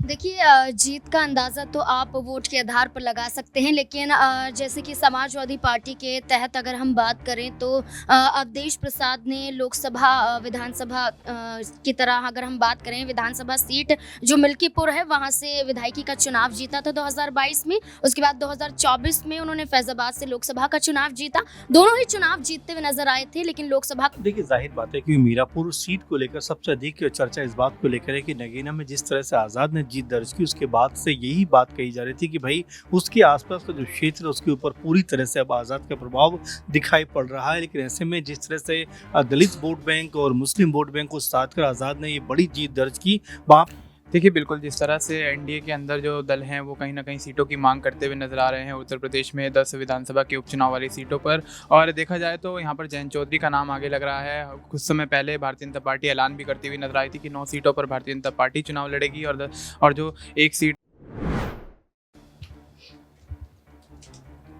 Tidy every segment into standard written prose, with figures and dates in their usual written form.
देखिए जीत का अंदाज़ा तो आप वोट के आधार पर लगा सकते हैं, लेकिन जैसे कि समाजवादी पार्टी के तहत अगर हम बात करें तो अवधेश प्रसाद ने लोकसभा विधानसभा की तरह अगर हम बात करें विधानसभा सीट जो मिल्कीपुर है वहाँ से विधायकी का चुनाव जीता था 2022 में। उसके बाद 2024 में उन्होंने फैज़ाबाद से लोकसभा का चुनाव जीता। दोनों ही चुनाव जीतते हुए नजर आए थे, लेकिन लोकसभा देखिए, जाहिर बात है कि मीरापुर सीट को लेकर सबसे अधिक चर्चा इस बात को लेकर है कि नगीना में जिस तरह से आज़ाद ने जीत दर्ज की, उसके बाद से यही बात कही जा रही थी कि भाई उसके आसपास का जो क्षेत्र है उसके ऊपर पूरी तरह से अब आज़ाद का प्रभाव दिखाई पड़ रहा है। लेकिन ऐसे में जिस तरह से दलित वोट बैंक और मुस्लिम वोट बैंक को साथ कर आज़ाद ने ये बड़ी जीत दर्ज की, वहाँ देखिए, बिल्कुल जिस तरह से एनडीए के अंदर जो दल हैं वो कहीं न कहीं सीटों की मांग करते हुए नज़र आ रहे हैं उत्तर प्रदेश में 10 विधानसभा के उपचुनाव वाली सीटों पर। और देखा जाए तो यहाँ पर जयंत चौधरी का नाम आगे लग रहा है। कुछ समय पहले भारतीय जनता पार्टी ऐलान भी करती हुई नज़र आई थी कि 9 सीटों पर भारतीय जनता पार्टी चुनाव लड़ेगी और जो एक सीट।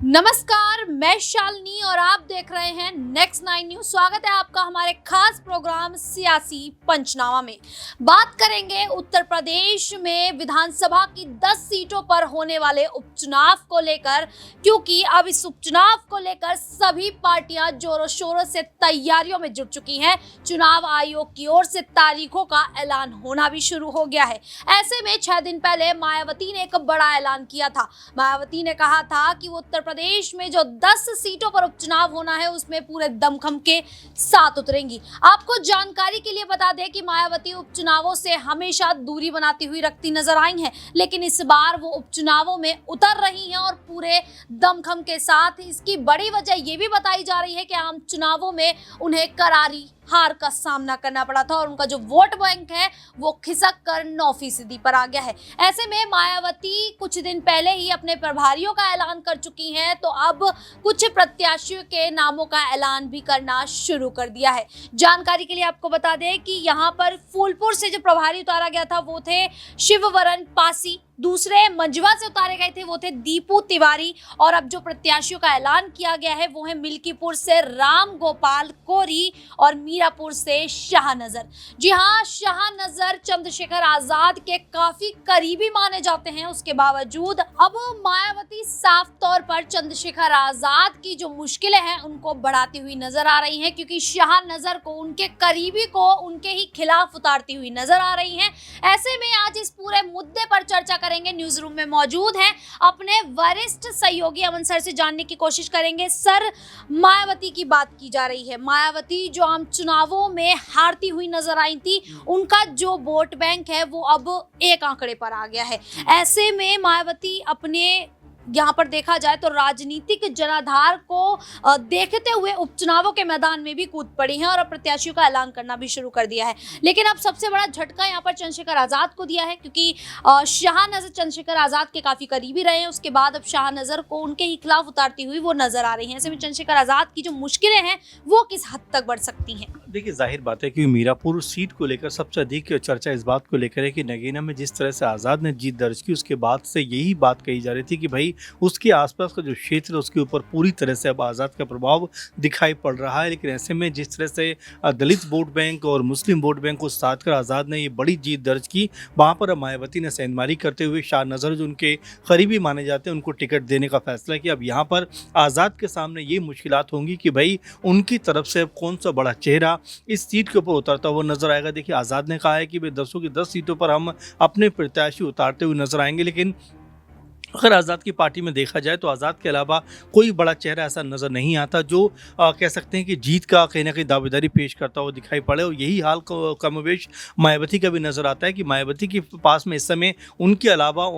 नमस्कार, मैं शालिनी और आप देख रहे हैं नेक्स्ट 9 न्यूज। स्वागत है आपका हमारे खास प्रोग्राम सियासी पंचनामा में। बात करेंगे उत्तर प्रदेश में विधानसभा की 10 सीटों पर होने वाले उपचुनाव को लेकर, क्योंकि अब इस उपचुनाव को लेकर सभी पार्टियां जोरों शोरों से तैयारियों में जुट चुकी हैं। चुनाव आयोग की ओर से तारीखों का ऐलान होना भी शुरू हो गया है। ऐसे में 6 दिन पहले मायावती ने एक बड़ा ऐलान किया था। मायावती ने कहा था कि वो उत्तर प्रदेश में जो 10 सीटों पर उपचुनाव होना है उसमें पूरे दमखम के साथ उतरेंगी। आपको जानकारी के लिए बता दें कि मायावती उपचुनावों से हमेशा दूरी बनाती हुई रखती नजर आई हैं, लेकिन इस बार वो उपचुनावों में उतर रही हैं और पूरे दमखम के साथ। इसकी बड़ी वजह ये भी बताई जा रही है कि आम चुनावों में उन्हें करारी हार का सामना करना पड़ा था और उनका जो वोट बैंक है वो खिसक कर 9% पर आ गया है। ऐसे में मायावती कुछ दिन पहले ही अपने प्रभारियों का ऐलान कर चुकी हैं, तो अब कुछ प्रत्याशियों के नामों का ऐलान भी करना शुरू कर दिया है। जानकारी के लिए आपको बता दें कि यहाँ पर फूलपुर से जो प्रभारी उतारा गया था वो थे शिववरण पासी। दूसरे मंजवा से उतारे गए थे वो थे दीपू तिवारी। और अब जो प्रत्याशियों का ऐलान किया गया है वो है मिल्कीपुर से राम गोपाल कोरी और मीरापुर से शाहनजर। जी हाँ, शाहनजर चंद्रशेखर आजाद के काफी करीबी माने जाते हैं। उसके बावजूद अब मायावती साफ तौर पर चंद्रशेखर आजाद की जो मुश्किलें हैं उनको बढ़ाती हुई नजर आ रही हैं, क्योंकि शाहनजर को उनके करीबी को उनके ही खिलाफ उतारती हुई नजर आ रही हैं। ऐसे में आज इस पूरे मुद्दे पर चर्चा करेंगे। न्यूज रूम में मौजूद हैं अपने वरिष्ठ सहयोगी अमन सर से जानने की कोशिश करेंगे। सर, मायावती की बात की जा रही है। मायावती जो आम चुनावों में हारती हुई नजर आई थी, उनका जो वोट बैंक है वो अब एक आंकड़े पर आ गया है। ऐसे में मायावती अपने यहाँ पर देखा जाए तो राजनीतिक जनाधार को देखते हुए उपचुनावों के मैदान में भी कूद पड़ी हैं और अब प्रत्याशियों का ऐलान करना भी शुरू कर दिया है। लेकिन अब सबसे बड़ा झटका यहाँ पर चंद्रशेखर आजाद को दिया है, क्योंकि शाहनजर चंद्रशेखर आजाद के काफी करीबी रहे हैं। उसके बाद अब शाहनजर को उनके ही खिलाफ उतारती हुई वो नजर आ रही हैं। ऐसे में चंद्रशेखर आजाद की जो मुश्किलें हैं वो किस हद तक बढ़ सकती हैं? देखिए, जाहिर बात है कि मीरापुर सीट को लेकर सबसे अधिक चर्चा इस बात को लेकर है कि नगीना में जिस तरह से आज़ाद ने जीत दर्ज की, उसके बाद से यही बात कही जा रही थी कि भाई उसके आसपास का जो क्षेत्र है उसके ऊपर पूरी तरह से अब आज़ाद का प्रभाव दिखाई पड़ रहा है। लेकिन ऐसे में जिस तरह से दलित वोट बैंक और मुस्लिम वोट बैंक को साथ कर आज़ाद ने ये बड़ी जीत दर्ज की, वहाँ पर मायावती ने सेंधमारी करते हुए शाहनजर जो उनके करीबी माने जाते हैं उनको टिकट देने का फैसला किया। अब यहाँ पर आज़ाद के सामने ये मुश्किलात होंगी कि भाई उनकी तरफ से अब कौन सा बड़ा चेहरा इस सीट के ऊपर उतरता हुआ नजर आएगा। देखिए, आज़ाद ने कहा है कि भाई 10 की 10 सीटों पर हम अपने प्रत्याशी उतारते हुए नजर आएंगे, लेकिन अगर आज़ाद की पार्टी में देखा जाए तो आज़ाद के अलावा कोई बड़ा चेहरा ऐसा नज़र नहीं आता जो कह सकते हैं कि जीत का कहीं ना कहीं दावेदारी पेश करता हुआ दिखाई पड़े। और यही हाल कमोवेश मायावती का भी नज़र आता है कि मायावती के पास में इस समय उनके अलावा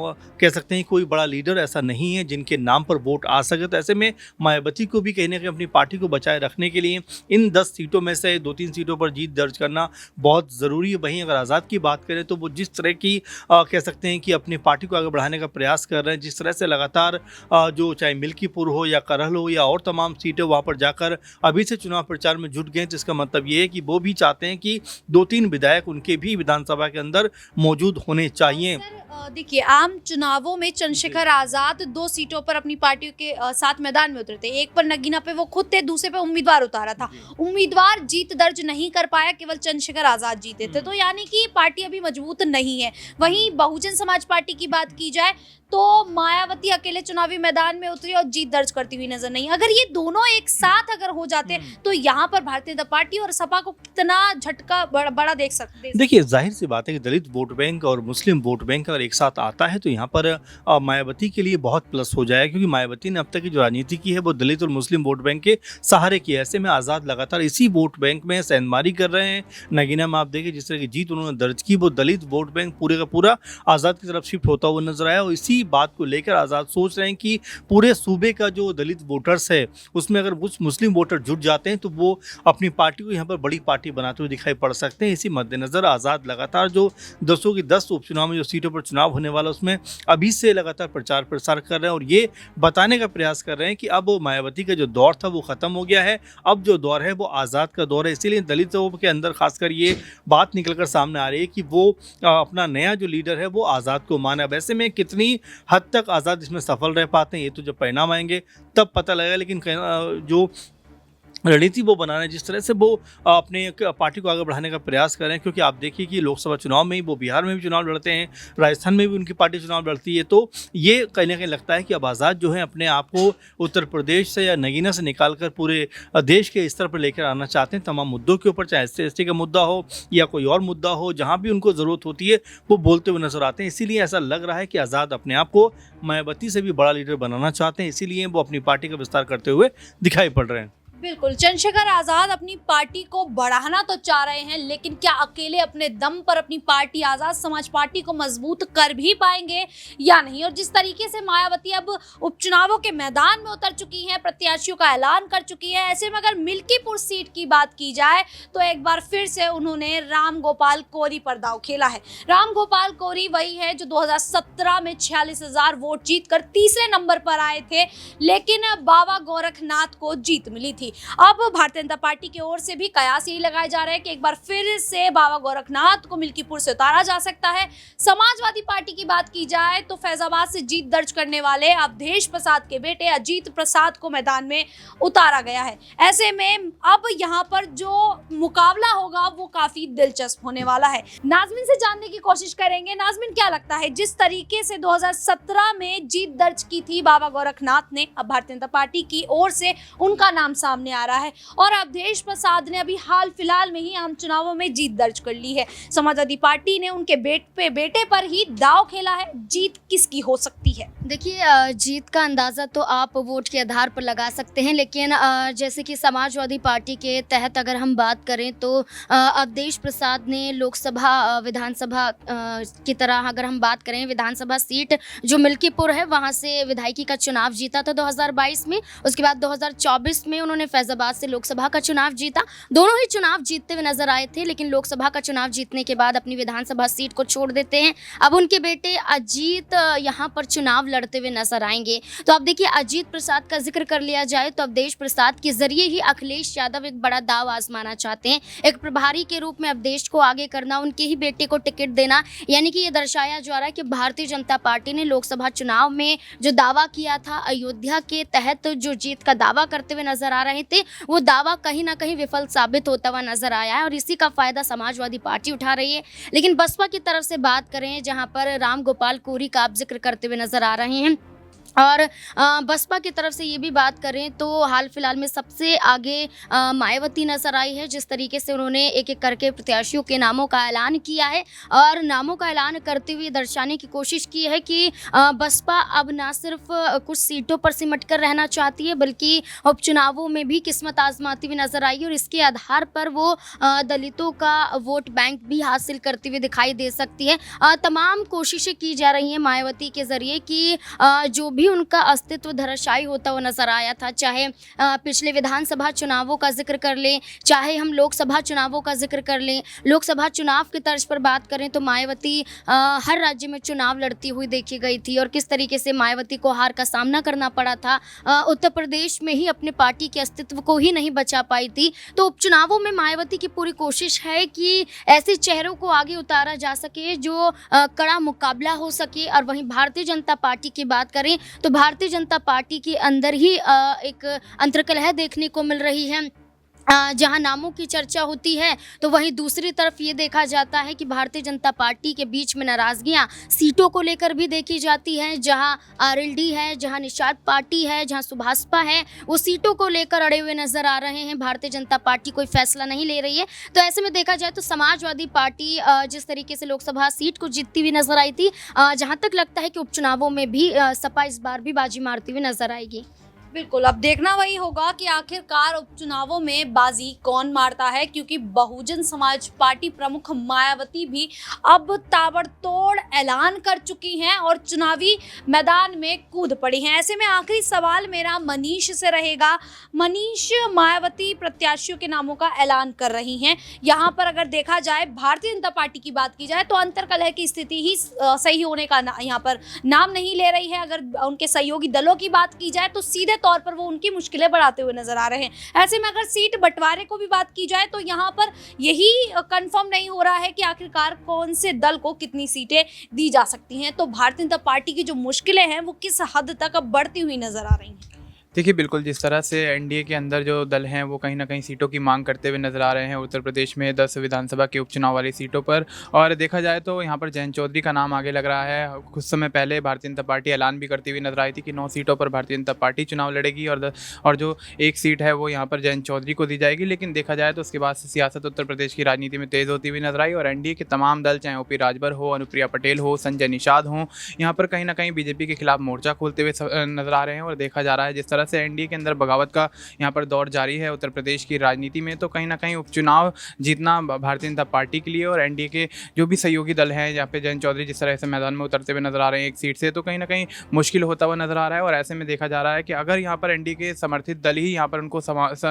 कह सकते हैं कोई बड़ा लीडर ऐसा नहीं है जिनके नाम पर वोट आ सके। तो ऐसे में मायावती को भी कहीं ना कहीं अपनी पार्टी को बचाए रखने के लिए इन 10 सीटों में से 2-3 सीटों पर जीत दर्ज करना बहुत ज़रूरी है। वहीं अगर आज़ाद की बात करें तो वो जिस तरह की कह सकते हैं कि अपनी पार्टी को आगे बढ़ाने का प्रयास कर रहे हैं, जिस तरह से लगातार जो चाहे मिल्कीपुर हो या करहल हो या और तमाम सीटें वहाँ पर जाकर अभी से चुनाव प्रचार में जुट गए, तो इसका मतलब ये है कि वो भी चाहते हैं कि 2-3 विधायक उनके भी विधानसभा के अंदर मौजूद होने चाहिए। देखिए, आम चुनावों में चंद्रशेखर आजाद 2 सीटों पर अपनी पार्टी के साथ मैदान में उतरे थे। एक पर नगीना पे वो खुद थे, दूसरे पे उम्मीदवार उतारा था। उम्मीदवार जीत दर्ज नहीं कर पाया, केवल चंद्रशेखर आजाद जीते थे। तो यानी कि पार्टी अभी मजबूत नहीं है। वहीं बहुजन समाज पार्टी की बात की जाए तो मायावती अकेले चुनावी मैदान में उतरी और जीत दर्ज करती हुई नजर नहीं। अगर ये दोनों एक साथ अगर हो जाते तो यहाँ पर भारतीय जनता पार्टी और सपा को कितना झटका बड़ा देख सकते हैं। देखिए, जाहिर सी बात है कि दलित वोट बैंक और मुस्लिम वोट बैंक अगर एक साथ आता है तो यहाँ पर मायावती के लिए बहुत प्लस हो जाएगा, क्योंकि मायावती ने अब तक की जो राजनीति की है वो दलित और मुस्लिम वोट बैंक के सहारे की है। ऐसे में आज़ाद लगातार इसी वोट बैंक में सेंधमारी कर रहे हैं। नगीना में आप देखिए जिस तरह की जीत उन्होंने दर्ज की, वो दलित वोट बैंक पूरे का पूरा आज़ाद की तरफ शिफ्ट होता हुआ नजर आया। और इसी बात को लेकर आज़ाद सोच रहे हैं कि पूरे सूबे का जो दलित वोटर्स है उसमें अगर कुछ मुस्लिम वोटर जुट जाते हैं तो वो अपनी पार्टी को यहाँ पर बड़ी पार्टी बनाते हुए दिखाई पड़ सकते हैं। इसी मद्देनजर आज़ाद लगातार जो 10 की 10 उपचुनाव में जो सीटों पर चुनाव होने वाला उसमें अभी से लगातार प्रचार प्रसार कर रहे हैं और ये बताने का प्रयास कर रहे हैं कि अब मायावती का जो दौर था वो खत्म हो गया है, अब जो दौर है वो आज़ाद का दौर है। इसीलिए दलितों के अंदर खासकर ये बात निकलकर सामने आ रही है कि वो अपना नया जो लीडर है वो आज़ाद को माने। अब ऐसे में कितनी हद तक आज़ाद इसमें सफल रह पाते हैं ये तो जब परिणाम आएंगे तब पता लगेगा। लेकिन जो रणनीति वो बना रहे हैं, जिस तरह से वो अपने पार्टी को आगे बढ़ाने का प्रयास कर रहे हैं, क्योंकि आप देखिए कि लोकसभा चुनाव में ही वो बिहार में भी चुनाव लड़ते हैं, राजस्थान में भी उनकी पार्टी चुनाव लड़ती है। तो ये कहीं ना कहीं लगता है कि अब आज़ाद जो है अपने आप को उत्तर प्रदेश से या नगीना से निकाल कर पूरे देश के स्तर पर लेकर आना चाहते हैं। तमाम मुद्दों के ऊपर, चाहे SC का मुद्दा हो या कोई और मुद्दा हो, जहाँ भी उनको ज़रूरत होती है वो बोलते हुए नजर आते हैं। इसीलिए ऐसा लग रहा है कि आज़ाद अपने आप को मायावती से भी बड़ा लीडर बनाना चाहते हैं, इसीलिए वो अपनी पार्टी का विस्तार करते हुए दिखाई पड़ रहे हैं। बिल्कुल, चंद्रशेखर आजाद अपनी पार्टी को बढ़ाना तो चाह रहे हैं, लेकिन क्या अकेले अपने दम पर अपनी पार्टी आजाद समाज पार्टी को मजबूत कर भी पाएंगे या नहीं। और जिस तरीके से मायावती अब उपचुनावों के मैदान में उतर चुकी हैं, प्रत्याशियों का ऐलान कर चुकी है, ऐसे में अगर मिल्कीपुर सीट की बात की जाए तो एक बार फिर से उन्होंने राम गोपाल कोरी पर दांव खेला है। राम गोपाल कोरी वही है जो 2017 में 46,000 वोट जीतकर तीसरे नंबर पर आए थे, लेकिन बाबा गोरखनाथ को जीत मिली थी। अब भारतीय जनता पार्टी की ओर से भी कयास यही लगाए जा रहे हैं कि एक बार फिर से बाबा गोरखनाथ को मिल्कीपुर से उतारा जा सकता है। समाजवादी पार्टी की बात की जाए तो फैजाबाद से जीत दर्ज करने वाले अवधेश प्रसाद के बेटे अजीत प्रसाद को मैदान में उतारा गया है। ऐसे में अब यहाँ पर जो मुकाबला होगा वो काफी दिलचस्प होने वाला है। नाजमिन से जानने की कोशिश करेंगे। नाजमिन, क्या लगता है, जिस तरीके से 2017 में जीत दर्ज की थी बाबा गोरखनाथ ने, अब भारतीय जनता पार्टी की ओर से उनका नाम सामने आ रहा है और अवधेश प्रसाद ने अभी हाल फिलहाल में ही आम चुनावों में जीत दर्ज कर ली है। समाजवादी पार्टी ने उनके बेटे पर ही दांव खेला है। जीत किसकी हो सकती है? देखिए, जीत का अंदाज़ा तो आप वोट के आधार पर लगा सकते हैं, लेकिन जैसे कि समाजवादी पार्टी के तहत अगर हम बात करें तो अवधेश प्रसाद ने लोकसभा विधानसभा की तरह अगर हम बात करें, विधानसभा सीट जो मिल्कीपुर है वहाँ से विधायकी का चुनाव जीता था 2022 में। उसके बाद 2024 में उन्होंने फैजाबाद से लोकसभा का चुनाव जीता। दोनों ही चुनाव जीतते हुए नजर आए थे, लेकिन लोकसभा का चुनाव जीतने के बाद अपनी विधानसभा सीट को छोड़ देते हैं। अब उनके बेटे अजीत यहाँ पर चुनाव लड़ते हुए नजर आएंगे। तो अब देखिए, अजीत प्रसाद का जिक्र कर लिया जाए तो अवधेश प्रसाद के जरिए ही अखिलेश यादव एक बड़ा दाव आजमाना चाहते हैं। एक प्रभारी के रूप में अवधेश को आगे करना, उनके ही बेटे को टिकट देना, यानी कि ये दर्शाया जा रहा है कि भारतीय जनता पार्टी ने लोकसभा चुनाव में जो दावा किया था, अयोध्या के तहत जो जीत का दावा करते हुए नजर आ रहे थे, वो दावा कहीं ना कहीं विफल साबित होता हुआ नजर आया है और इसी का फायदा समाजवादी पार्टी उठा रही है। लेकिन बसपा की तरफ से बात करें, जहां पर राम गोपाल कोरी का आप जिक्र करते हुए नजर आ रहे हैं, और बसपा की तरफ से ये भी बात करें तो हाल फिलहाल में सबसे आगे मायावती नजर आई है। जिस तरीके से उन्होंने एक एक करके प्रत्याशियों के नामों का ऐलान किया है और नामों का ऐलान करते हुए दर्शाने की कोशिश की है कि बसपा अब ना सिर्फ कुछ सीटों पर सिमट कर रहना चाहती है, बल्कि उपचुनावों में भी किस्मत आजमाती हुई नजर आई और इसके आधार पर वो दलितों का वोट बैंक भी हासिल करती हुई दिखाई दे सकती है। तमाम कोशिशें की जा रही हैं मायावती के जरिए कि जो भी उनका अस्तित्व धराशायी होता हुआ नजर आया था। चाहे पिछले विधानसभा चुनावों का जिक्र कर लें, चाहे हम लोकसभा चुनावों का जिक्र कर लें। लोकसभा चुनाव की तर्ज पर बात करें तो मायावती हर राज्य में चुनाव लड़ती हुई देखी गई थी और किस तरीके से मायावती को हार का सामना करना पड़ा था। उत्तर प्रदेश में ही अपने पार्टी के अस्तित्व को ही नहीं बचा पाई थी। तो उपचुनावों में मायावती की पूरी कोशिश है कि ऐसे चेहरों को आगे उतारा जा सके जो कड़ा मुकाबला हो सके। और वहीं भारतीय जनता पार्टी की बात करें तो भारतीय जनता पार्टी के अंदर ही एक अंतर्कलह देखने को मिल रही है। जहां नामों की चर्चा होती है तो वहीं दूसरी तरफ ये देखा जाता है कि भारतीय जनता पार्टी के बीच में नाराजगियां सीटों को लेकर भी देखी जाती हैं। जहां आरएलडी है, जहां निषाद पार्टी है, जहां सुभाषपा है, वो सीटों को लेकर अड़े हुए नजर आ रहे हैं। भारतीय जनता पार्टी कोई फैसला नहीं ले रही है। तो ऐसे में देखा जाए तो समाजवादी पार्टी जिस तरीके से लोकसभा सीट को जीतती हुई नजर आई थी, जहां तक लगता है कि उपचुनावों में भी सपा इस बार भी बाजी मारती हुई नजर आएगी। बिल्कुल, अब देखना वही होगा कि आखिरकार उपचुनावों में बाजी कौन मारता है, क्योंकि बहुजन समाज पार्टी प्रमुख मायावती भी अब ताबड़तोड़ ऐलान कर चुकी हैं और चुनावी मैदान में कूद पड़ी हैं। ऐसे में आखिरी सवाल मेरा मनीष से रहेगा। मनीष, मायावती प्रत्याशियों के नामों का ऐलान कर रही हैं। यहाँ पर अगर देखा जाए भारतीय जनता पार्टी की बात की जाए तो अंतर्कलह की स्थिति ही सही होने का यहाँ पर नाम नहीं ले रही है। अगर उनके सहयोगी दलों की बात की जाए तो सीधे तौर पर वो उनकी मुश्किलें बढ़ाते हुए नजर आ रहे हैं। ऐसे में अगर सीट बंटवारे को भी बात की जाए तो यहाँ पर यही कंफर्म नहीं हो रहा है कि आखिरकार कौन से दल को कितनी सीटें दी जा सकती हैं। तो भारतीय जनता पार्टी की जो मुश्किलें हैं वो किस हद तक अब बढ़ती हुई नजर आ रही हैं। देखिए, बिल्कुल जिस तरह से एनडीए के अंदर जो दल हैं वो कहीं ना कहीं सीटों की मांग करते हुए नज़र आ रहे हैं उत्तर प्रदेश में 10 विधानसभा के उपचुनाव वाली सीटों पर। और देखा जाए तो यहाँ पर जयंत चौधरी का नाम आगे लग रहा है। कुछ समय पहले भारतीय जनता पार्टी ऐलान भी करती हुई नजर आई थी कि 9 सीटों पर भारतीय जनता पार्टी चुनाव लड़ेगी और जो एक सीट है वो यहाँ पर जयंत चौधरी को दी जाएगी। लेकिन देखा जाए तो उसके बाद से सियासत उत्तर प्रदेश की राजनीति में तेज़ होती हुई नजर आई और एनडीए के तमाम दल, चाहे ओपी राजभर हो, अनुप्रिया पटेल हो, संजय निषाद हो, यहाँ पर कहीं ना कहीं बीजेपी के खिलाफ मोर्चा खोलते हुए नजर आ रहे हैं। और देखा जा रहा है जिस तरह से एनडीए के अंदर बगावत का यहाँ पर दौर जारी है उत्तर प्रदेश की राजनीति में, तो कहीं ना कहीं उपचुनाव जीतना भारतीय जनता पार्टी के लिए और एनडीए के जो भी सहयोगी दल हैं, यहाँ पे जयंत चौधरी जिस तरह से मैदान में उतरते हुए नजर आ रहे हैं एक सीट से, तो कहीं ना कहीं मुश्किल होता हुआ नजर आ रहा है। और ऐसे में देखा जा रहा है कि अगर यहाँ पर एनडीए के समर्थित दल ही यहाँ पर उनको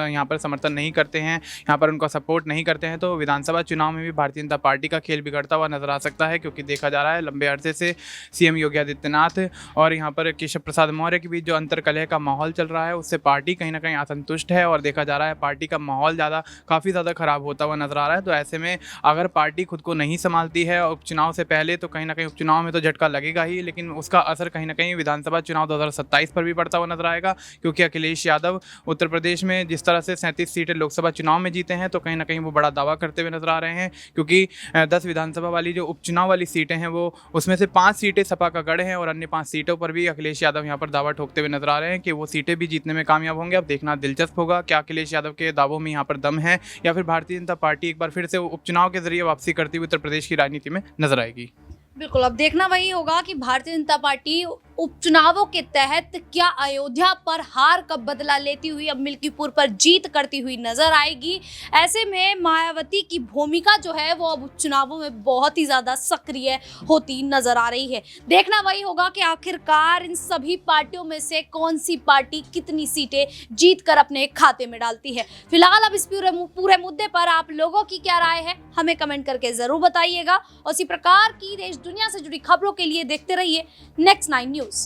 यहाँ पर समर्थन नहीं करते हैं, यहाँ पर उनका सपोर्ट नहीं करते हैं, तो विधानसभा चुनाव में भी भारतीय जनता पार्टी का खेल बिगड़ता हुआ नजर आ सकता है। क्योंकि देखा जा रहा है लंबे अरसे से सीएम योगी आदित्यनाथ और यहाँ पर केशव प्रसाद मौर्य के बीच जो अंतर्कलह का माहौल चल रहा है उससे पार्टी कहीं ना कहीं असंतुष्ट है और देखा जा रहा है पार्टी का माहौल काफ़ी ज़्यादा खराब होता हुआ नजर आ रहा है। तो ऐसे में अगर पार्टी खुद को नहीं संभालती है उपचुनाव से पहले तो कहीं ना कहीं उपचुनाव में तो झटका लगेगा ही, लेकिन उसका असर कहीं ना कहीं विधानसभा चुनाव 2027 पर भी पड़ता हुआ नजर आएगा। क्योंकि अखिलेश यादव उत्तर प्रदेश में जिस तरह से 37 सीटें लोकसभा चुनाव में जीते हैं तो कहीं ना कहीं वो बड़ा दावा करते हुए नजर आ रहे हैं। क्योंकि 10 विधानसभा वाली जो उपचुनाव वाली सीटें हैं वो उसमें से 5 सीटें सपा का गढ़ है और अन्य 5 सीटों पर भी अखिलेश यादव यहाँ पर दावा ठोकते हुए नजर आ रहे हैं कि वो सीटें भी जीतने में कामयाब होंगे। अब देखना दिलचस्प होगा क्या अखिलेश यादव के दावों में यहाँ पर दम है या फिर भारतीय जनता पार्टी एक बार फिर से उपचुनाव के जरिए वापसी करती हुई उत्तर प्रदेश की राजनीति में नजर आएगी। बिल्कुल, अब देखना वही होगा कि भारतीय जनता पार्टी उपचुनावों के तहत क्या अयोध्या पर हार का बदला लेती हुई अब मिल्कीपुर पर जीत करती हुई नजर आएगी। ऐसे में मायावती की भूमिका जो है वो अब उपचुनावों में बहुत ही ज्यादा सक्रिय होती नजर आ रही है। देखना वही होगा कि आखिरकार इन सभी पार्टियों में से कौन सी पार्टी कितनी सीटें जीत कर अपने खाते में डालती है। फिलहाल अब इस पूरे मुद्दे पर आप लोगों की क्या राय है हमें कमेंट करके जरूर बताइएगा और इसी प्रकार की देश दुनिया से जुड़ी खबरों के लिए देखते रहिए नेक्स्ट 9 न्यूज।